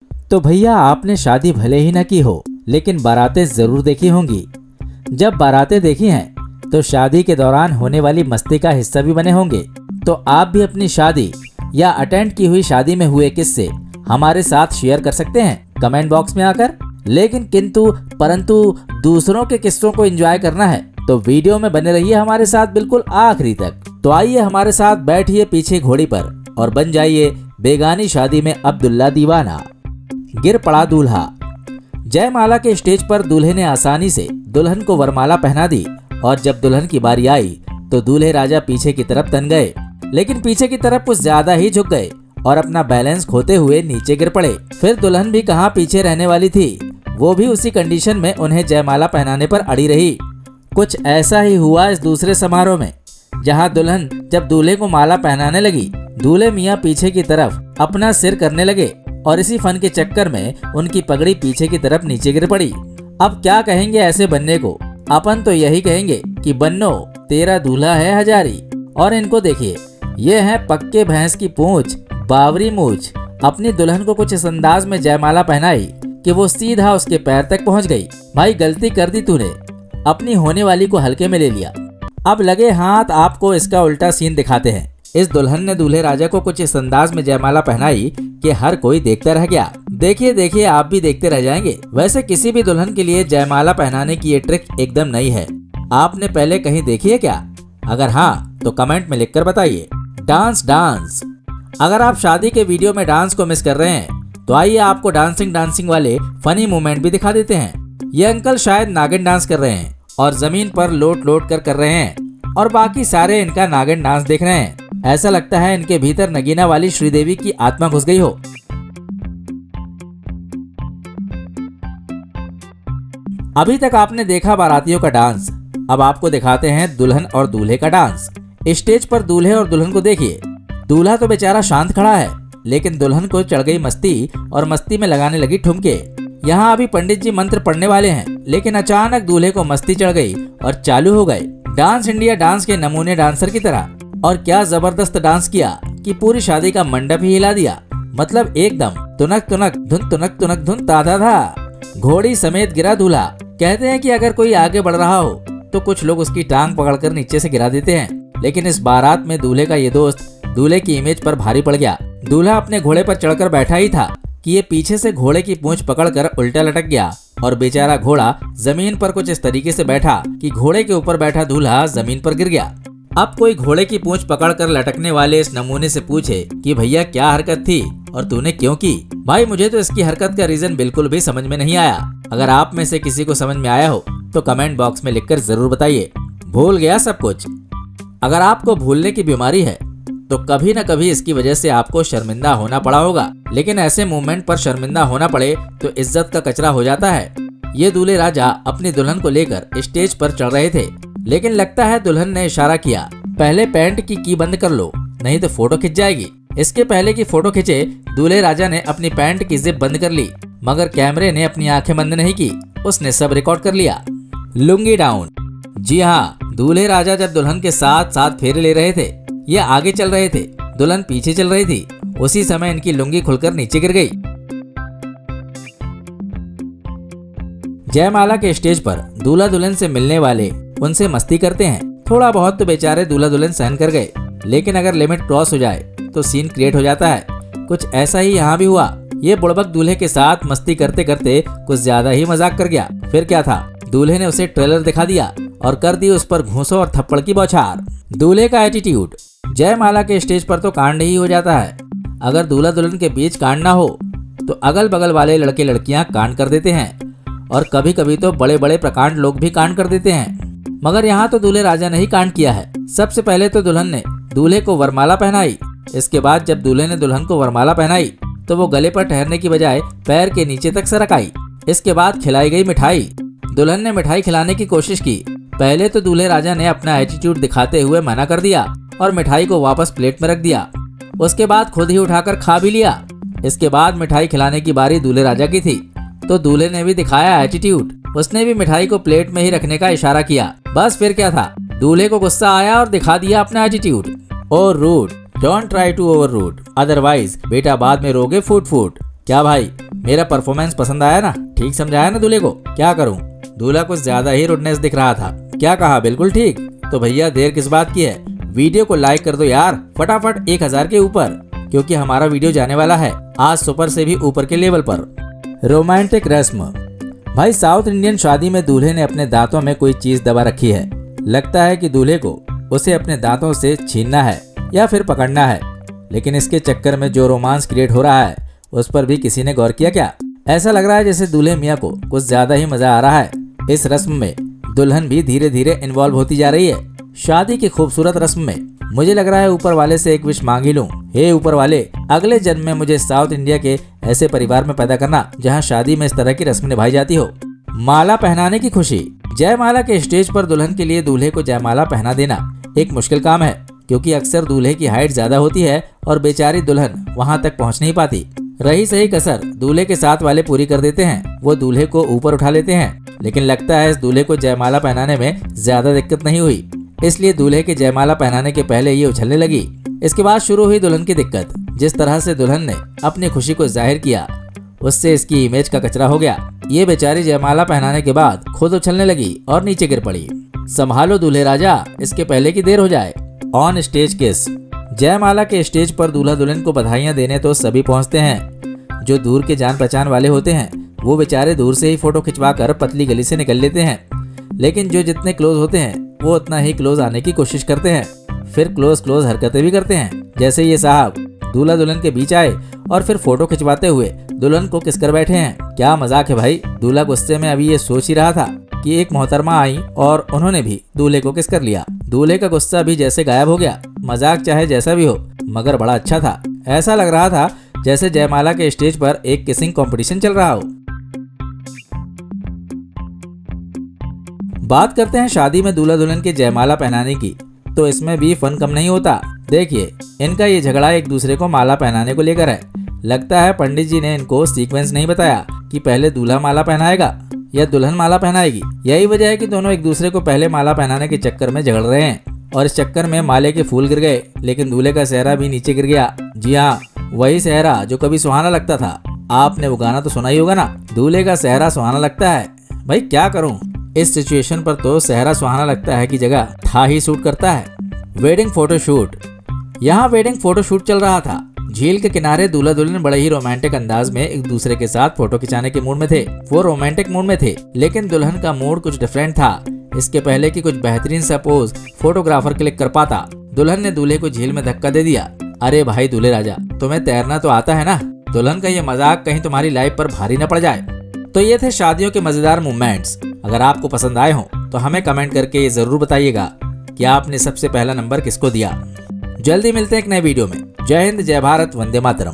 तो भैया आपने शादी भले ही ना की हो, लेकिन बारातें जरूर देखी होंगी। जब बारातें देखी हैं तो शादी के दौरान होने वाली मस्ती का हिस्सा भी बने होंगे। तो आप भी अपनी शादी या अटेंड की हुई शादी में हुए किस्से हमारे साथ शेयर कर सकते हैं कमेंट बॉक्स में आकर। लेकिन किंतु परंतु दूसरों के किस्सों को एंजॉय करना है तो वीडियो में बने रहिए हमारे साथ बिल्कुल आखिरी तक। तो आइए हमारे साथ बैठिए पीछे घोड़ी पर और बन जाइए बेगानी शादी में अब्दुल्ला दीवाना। गिर पड़ा दूल्हा। जयमाला के स्टेज पर दूल्हे ने आसानी से दुल्हन को वरमाला पहना दी और जब दुल्हन की बारी आई तो दूल्हे राजा पीछे की तरफ तन गए, लेकिन पीछे की तरफ कुछ ज्यादा ही झुक गए और अपना बैलेंस खोते हुए नीचे गिर पड़े। फिर दुल्हन भी कहाँ पीछे रहने वाली थी, वो भी उसी कंडीशन में उन्हें जयमाला पहनाने पर अड़ी रही। कुछ ऐसा ही हुआ इस दूसरे समारोह में, जहाँ दुल्हन जब दूल्हे को माला पहनाने लगी, दूल्हे मियाँ पीछे की तरफ अपना सिर करने लगे और इसी फन के चक्कर में उनकी पगड़ी पीछे की तरफ नीचे गिर पड़ी। अब क्या कहेंगे ऐसे बनने को, अपन तो यही कहेंगे कि बन्नो तेरा दूल्हा है हजारी। और इनको देखिए, ये है पक्के भैंस की पूंछ, बावरी मूछ। अपनी दुल्हन को कुछ इस अंदाज में जयमाला पहनाई कि वो सीधा उसके पैर तक पहुंच गई। भाई गलती कर दी तूने, अपनी होने वाली को हल्के में ले लिया। अब लगे हाथ आपको इसका उल्टा सीन दिखाते हैं। इस दुल्हन ने दूल्हे राजा को कुछ इस अंदाज में जयमाला पहनाई कि हर कोई देखता रह गया। देखिए देखिए आप भी देखते रह जाएंगे। वैसे किसी भी दुल्हन के लिए जयमाला पहनाने की ये ट्रिक एकदम नई है। आपने पहले कहीं देखी है क्या? अगर हाँ तो कमेंट में लिखकर बताइए। डांस। अगर आप शादी के वीडियो में डांस को मिस कर रहे हैं तो आइए आपको डांसिंग वाले फनी मोमेंट भी दिखा देते हैं। ये अंकल शायद नागिन डांस कर रहे हैं और जमीन पर लोट कर रहे हैं और बाकी सारे इनका नागिन डांस देख रहे हैं। ऐसा लगता है इनके भीतर नगीना वाली श्रीदेवी की आत्मा घुस गई हो। अभी तक आपने देखा बारातियों का डांस, अब आपको दिखाते हैं दुल्हन और दूल्हे का डांस। स्टेज पर दूल्हे और दुल्हन को देखिए। दूल्हा तो बेचारा शांत खड़ा है, लेकिन दुल्हन को चढ़ गई मस्ती और मस्ती में लगाने लगी ठुमके। यहाँ अभी पंडित जी मंत्र पढ़ने वाले हैं, लेकिन अचानक दूल्हे को मस्ती चढ़ गई और चालू हो गए डांस इंडिया डांस के नमूने डांसर की तरह। और क्या जबरदस्त डांस किया कि पूरी शादी का मंडप ही हिला दिया। मतलब एकदम तुनक धुन ताधा था। घोड़ी समेत गिरा दूल्हा। कहते हैं कि अगर कोई आगे बढ़ रहा हो तो कुछ लोग उसकी टांग पकड़कर नीचे से गिरा देते हैं, लेकिन इस बारात में दूल्हे का ये दोस्त दूल्हे की इमेज पर भारी पड़ गया। दूल्हा अपने घोड़े पर चढ़कर बैठा ही था कि ये पीछे से घोड़े की पूंछ पकड़कर उल्टा लटक गया और बेचारा घोड़ा जमीन पर कुछ इस तरीके से बैठा कि घोड़े के ऊपर बैठा दूल्हा जमीन पर गिर गया। अब कोई घोड़े की पूंछ पकड़कर लटकने वाले इस नमूने से पूछे कि भैया क्या हरकत थी और तूने क्यों की? भाई मुझे तो इसकी हरकत का रीजन बिल्कुल भी समझ में नहीं आया। अगर आप में से किसी को समझ में आया हो तो कमेंट बॉक्स में लिखकर जरूर बताइए। भूल गया सब कुछ। अगर आपको भूलने की बीमारी है तो कभी न कभी इसकी वजह से आपको शर्मिंदा होना पड़ा होगा, लेकिन ऐसे मूवमेंट पर शर्मिंदा होना पड़े तो इज्जत का कचरा हो जाता है। ये दूल्हे राजा अपनी दुल्हन को लेकर स्टेज पर चढ़ रहे थे, लेकिन लगता है दुल्हन ने इशारा किया, पहले पैंट की बंद कर लो नहीं तो फोटो खिंच जाएगी। इसके पहले की फोटो खिंचे दूल्हे राजा ने अपनी पैंट की जिप बंद कर ली, मगर कैमरे ने अपनी आंखें बंद नहीं की, उसने सब रिकॉर्ड कर लिया। लुंगी डाउन। जी हाँ, दूल्हे राजा जब दुल्हन के साथ साथ फेरे ले रहे थे, ये आगे चल रहे थे, दुल्हन पीछे चल रही थी, उसी समय इनकी लुंगी खुलकर नीचे गिर गई। जयमाला के स्टेज पर दूल्हा दुल्हन से मिलने वाले उनसे मस्ती करते हैं। थोड़ा बहुत तो बेचारे दूल्हा दुल्हन सहन कर गए, लेकिन अगर लिमिट क्रॉस हो जाए तो सीन क्रिएट हो जाता है। कुछ ऐसा ही यहाँ भी हुआ। ये बुड़बक दूल्हे के साथ मस्ती करते करते कुछ ज्यादा ही मजाक कर गया। फिर क्या था, दूल्हे ने उसे ट्रेलर दिखा दिया और कर दी उस पर घूंसों और थप्पड़ की बौछार। दूल्हे का एटीट्यूड। जयमाला के स्टेज पर तो कांड ही हो जाता है। अगर दूल्हा दुल्हन के बीच कांड ना हो तो अगल बगल वाले लड़के लड़कियां कांड कर देते हैं और कभी कभी तो बड़े बड़े प्रकांड लोग भी कांड कर देते हैं। मगर यहाँ तो दूल्हे राजा ने ही कांड किया है। सबसे पहले तो दुल्हन ने दूल्हे को वरमाला पहनाई। इसके बाद जब दूल्हे ने दुल्हन को वरमाला पहनाई तो वो गले पर ठहरने की बजाय पैर के नीचे तक सरक आई। इसके बाद खिलाई गई मिठाई। दुल्हन ने मिठाई खिलाने की कोशिश की। पहले तो दूल्हे राजा ने अपना एटीट्यूड दिखाते हुए मना कर दिया और मिठाई को वापस प्लेट में रख दिया। उसके बाद खुद ही उठाकर खा भी लिया। इसके बाद मिठाई खिलाने की बारी दूल्हे राजा की थी, तो दूल्हे ने भी दिखाया एटीट्यूड। उसने भी मिठाई को प्लेट में ही रखने का इशारा किया। बस फिर क्या था, दूल्हे को गुस्सा आया और दिखा दिया अपना एटीट्यूड। और rude, don't try to over rude, otherwise बेटा बाद में रोगे फूट फूट। क्या भाई, मेरा परफॉर्मेंस पसंद आया ना? ठीक समझाया ना दूल्हे को? क्या करूं? दूल्हा कुछ ज्यादा ही रुडनेस दिख रहा था। क्या कहा, बिल्कुल ठीक? तो भैया देर किस बात की है, वीडियो को लाइक कर दो यार फटाफट 1000 के ऊपर, क्योंकि हमारा वीडियो जाने वाला है आज सुपर से भी ऊपर के लेवल पर। रोमांटिक रस्म। भाई साउथ इंडियन शादी में दूल्हे ने अपने दांतों में कोई चीज दबा रखी है। लगता है कि दूल्हे को उसे अपने दांतों से छीनना है या फिर पकड़ना है, लेकिन इसके चक्कर में जो रोमांस क्रिएट हो रहा है उस पर भी किसी ने गौर किया क्या? ऐसा लग रहा है जैसे दूल्हे मियाँ को कुछ ज्यादा ही मजा आ रहा है। इस रस्म में दुल्हन भी धीरे धीरे इन्वॉल्व होती जा रही है। शादी की खूबसूरत रस्म में मुझे लग रहा है ऊपर वाले से एक विश मांग ही लूं। हे ऊपर वाले, अगले जन्म में मुझे साउथ इंडिया के ऐसे परिवार में पैदा करना जहां शादी में इस तरह की रस्म निभाई जाती हो। माला पहनाने की खुशी। जयमाला के स्टेज पर दुल्हन के लिए दूल्हे को जयमाला पहना देना एक मुश्किल काम है, क्योंकि अक्सर दूल्हे की हाइट ज्यादा होती है और बेचारी दुल्हन वहां तक पहुंच नहीं पाती। रही सही कसर दूल्हे के साथ वाले पूरी कर देते हैं, वो दूल्हे को ऊपर उठा लेते हैं। लेकिन लगता है इस दूल्हे को जयमाला पहनाने में ज्यादा दिक्कत नहीं हुई, इसलिए दूल्हे के जयमाला पहनाने के पहले ये उछलने लगी। इसके बाद शुरू हुई दुल्हन की दिक्कत। जिस तरह से दुल्हन ने अपनी खुशी को जाहिर किया उससे इसकी इमेज का कचरा हो गया। ये बेचारी जयमाला पहनाने के बाद खुद उछलने लगी और नीचे गिर पड़ी। संभालो दूल्हे राजा, इसके पहले की देर हो जाए। ऑन स्टेज किस। जयमाला के स्टेज पर दूल्हा दुल्हन को बधाइयां देने तो सभी पहुंचते हैं। जो दूर के जान पहचान वाले होते हैं वो बेचारे दूर से ही फोटो खिंचवा कर पतली गली से निकल लेते हैं, लेकिन जो जितने क्लोज होते हैं वो उतना ही क्लोज आने की कोशिश करते हैं। फिर क्लोज हरकतें भी करते हैं, जैसे ये साहब दूल्हा दुल्हन के बीच आए और फिर फोटो खिंचवाते हुए दुल्हन को किस कर बैठे हैं। क्या मजाक है भाई। दूल्हा गुस्से में अभी ये सोच ही रहा था कि एक मोहतरमा आई और उन्होंने भी दूल्हे को किस कर लिया। दूल्हे का गुस्सा भी जैसे गायब हो गया। मजाक चाहे जैसा भी हो मगर बड़ा अच्छा था। ऐसा लग रहा था जैसे जयमाला के स्टेज पर एक किसिंग कंपटीशन चल रहा हो। बात करते हैं शादी में दूल्हा दुल्हन के जयमाला पहनाने की, तो इसमें भी फन कम नहीं होता। देखिए इनका ये झगड़ा एक दूसरे को माला पहनाने को लेकर है। लगता है पंडित जी ने इनको सीक्वेंस नहीं बताया कि पहले दूल्हा माला पहनाएगा या दुल्हन माला पहनाएगी। यही वजह है कि दोनों एक दूसरे को पहले माला पहनाने के चक्कर में झगड़ रहे हैं और इस चक्कर में माले के फूल गिर गए, लेकिन दूल्हे का सेहरा भी नीचे गिर गया। जी हाँ, वही सेहरा जो कभी सुहाना लगता था। आपने वो गाना तो सुना ही होगा ना, दूल्हे का सेहरा सुहाना लगता है। भाई क्या करूं, इस सिचुएशन पर तो सेहरा सुहाना लगता है की जगह था ही सूट करता है। Wedding photoshoot. यहाँ वेडिंग फोटोशूट चल रहा था। झील के किनारे दूल्हा दुल्हन बड़े ही रोमांटिक अंदाज में एक दूसरे के साथ फोटो खिंचाने के मूड में थे। वो रोमांटिक मूड में थे, लेकिन दुल्हन का मूड कुछ डिफरेंट था। इसके पहले कि कुछ बेहतरीन सा पोज फोटोग्राफर क्लिक कर पाता, दुल्हन ने दूल्हे को झील में धक्का दे दिया। अरे भाई दूल्हे राजा, तुम्हें तैरना तो आता है ना? दुल्हन का ये मजाक कहीं तुम्हारी लाइफ पर भारी न पड़ जाए। तो ये थे शादियों के मजेदार मोमेंट्स। अगर आपको पसंद आए हो तो हमें कमेंट करके ये जरूर बताइएगा कि आपने सबसे पहला नंबर किसको दिया। जल्दी मिलते हैं एक नए वीडियो में। जय हिंद, जय भारत, वंदे मातरम।